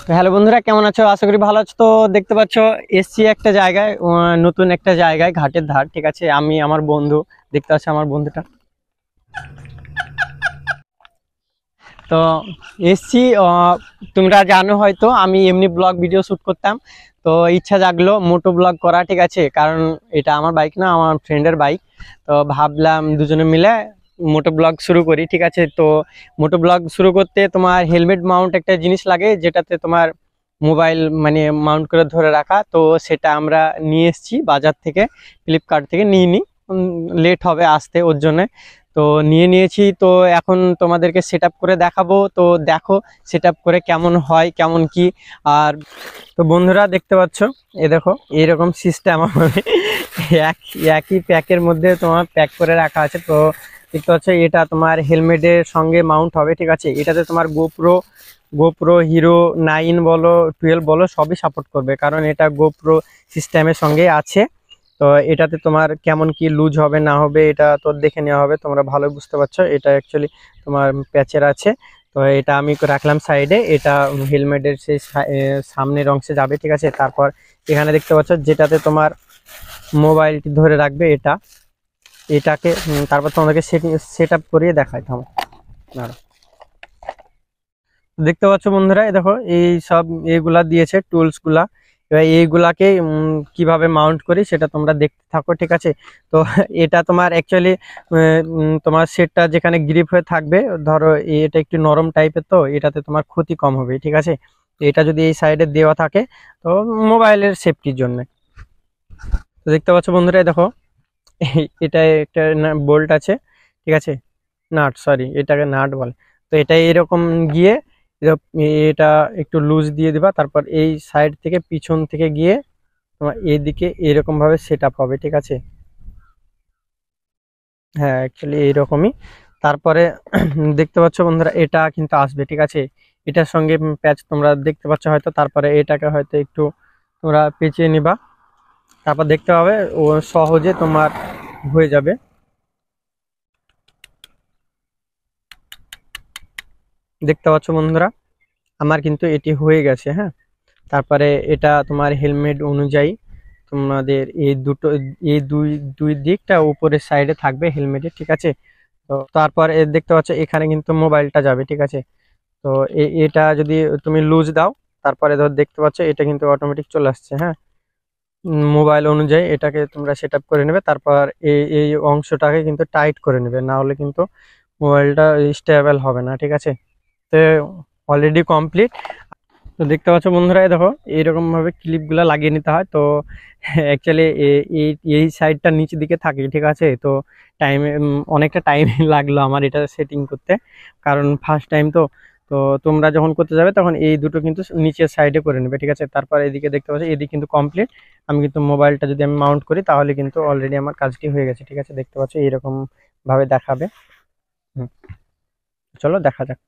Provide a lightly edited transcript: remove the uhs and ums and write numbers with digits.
তো হ্যালো বন্ধুরা, কেমন আছো? আশা করি ভালো আছো। তো দেখতে পাচ্ছ এসছি একটা জায়গায়, নতুন একটা জায়গায়, ঘাটের ধার। ঠিক আছে, আমি আমার বন্ধু, দেখতে পাচ্ছ আমার বন্ধুটা। তো এসছি, তোমরা জানো হয়তো আমি এমনি ব্লগ ভিডিও শ্যুট করতাম। তো ইচ্ছা জাগলো মোটো ব্লগ করা। ঠিক আছে, কারণ এটা আমার বাইক না, আমার ফ্রেন্ডের বাইক। তো ভাবলাম দুজনে মিলে মোটো ব্লগ শুরু করি। ঠিক আছে, তো মোটো ব্লগ শুরু করতে তোমার হেলমেট মাউন্ট একটা জিনিস লাগে, যেটাতে তোমার মোবাইল মানে মাউন্ট করে ধরে রাখা। তো সেটা আমরা নিয়ে এসেছি বাজার থেকে, ফ্লিপকার্ট থেকে নিয়ে নিই। লেট হবে আসতে, ওর জন্য। তো নিয়েছি। তো এখন তোমাদেরকে সেট আপ করে দেখাবো। তো দেখো সেট আপ করে কেমন হয়, কেমন কি। আর তো বন্ধুরা দেখতে পাচ্ছ, এ দেখো এইরকম সিস্টেম আমার একই প্যাকের মধ্যে তোমার প্যাক করে রাখা আছে। তো দেখতে পাচ্ছ এটা তোমার হেলমেটের সঙ্গে মাউন্ট হবে। ঠিক আছে, এটাতে তোমার গোপ্রো হিরো 9 বলো 12 বলো সবই সাপোর্ট করবে, কারণ এটা গোপ্রো সিস্টেমের সঙ্গে আছে। তো এটাতে তোমার কেমন কি লুজ হবে না হবে এটা তো দেখে নেওয়া হবে, তোমরা ভালো বুঝতে পারছো। এটা অ্যাকচুয়ালি তোমার প্যাচের আছে। তো এটা আমি রাখলাম সাইডে, এটা হেলমেটের সেই সামনের অংশে যাবে। ঠিক আছে, তারপর এখানে দেখতে পাচ্ছ যেটাতে তোমার মোবাইলটি ধরে রাখবে, এটাকে তারপর তোমাদেরকে সেট আপ করিয়ে দেখাই। থামো, দাঁড়াও। দেখতে পাচ্ছ বন্ধুরা, এই দেখো এই সব এগুলা দিয়েছে টুলস গুলা। এবার এইগুলাকে কিভাবে মাউন্ট করি সেটা তোমরা দেখতে থাকো। ঠিক আছে, তো এটা তোমার অ্যাকচুয়ালি তোমার সেটটা যেখানে গ্রিপ হয়ে থাকবে, ধরো এটা একটু নরম টাইপের, তো এটাতে তোমার ক্ষতি কম হবে। ঠিক আছে, এটা যদি এই সাইডে দেওয়া থাকে তো মোবাইলের সেফটির জন্য। তো দেখতে পাচ্ছ বন্ধুরা, এই দেখো এটা একটা বোল্ট আছে। ঠিক আছে, নাট, সরি এটাকে নাট বলে। তো এটা এরকম গিয়ে এটা একটু লুজ দিয়ে দিবা, তারপর এই সাইড থেকে পিছন থেকে গিয়ে তোমার এইদিকে এরকম ভাবে সেট আপ হবে। ঠিক আছে, হ্যাঁ অ্যাকচুয়ালি এইরকমই। তারপরে দেখতে পাচ্ছ বন্ধুরা, এটা কিন্তু আসবে। ঠিক আছে, এটার সঙ্গে প্যাচ তোমরা দেখতে পাচ্ছ হয়তো। তারপরে এটাকে হয়তো একটু তোমরা পেঁচিয়ে নিবা, তারপর দেখতে পাবে ও সহজে তোমার হয়ে যাবে। দেখতে পাচ্ছ বন্ধুরা, আমার কিন্তু এটি হয়ে গেছে। হ্যাঁ, তারপরে এটা তোমার হেলমেট অনুযায়ী তোমাদের এই দুটো, এই দুই দুই দিকটা উপরের সাইডে থাকবে হেলমেটের। ঠিক আছে, তো তারপর দেখতে পাচ্ছ এখানে কিন্তু মোবাইলটা যাবে। ঠিক আছে, তো এটা যদি তুমি লুজ দাও, তারপরে ধর দেখতে পাচ্ছ এটা কিন্তু অটোমেটিক চলে আসছে। হ্যাঁ, মোবাইল অনুযায়ী এটাকে তোমরা সেট আপ করে নেবে, তারপর এই এই অংশটাকে কিন্তু টাইট করে নেবে, না হলে কিন্তু মোবাইলটা স্টেবল হবে না। ঠিক আছে, তো অলরেডি কমপ্লিট। তো দেখতে পাচ্ছ বন্ধুরা, এই দেখো এইরকম ভাবে ক্লিপ গুলা লাগিয়ে নিতে হয়। তো অ্যাকচুয়ালি এই এই সাইডটা নিচের দিকে থাকে। ঠিক আছে, তো টাইমে অনেকটা টাইম লাগলো আমার এটা সেটিং করতে, কারণ ফার্স্ট টাইম। তো তো তোমরা যখন করতে যাবে তখন এই দুটো কিন্তু নিচের সাইডে করে নেবে। ঠিক আছে, তারপর এদিকে দেখতে পাচ্ছ এদিকে কিন্তু কমপ্লিট। আমি কিন্তু মোবাইলটা যদি আমি মাউন্ট করি তাহলে কিন্তু অলরেডি আমার কাজটি হয়ে গেছে। ঠিক আছে, দেখতে পাচ্ছ এইরকম ভাবে দেখাবে। হুম, চলো দেখা যাক।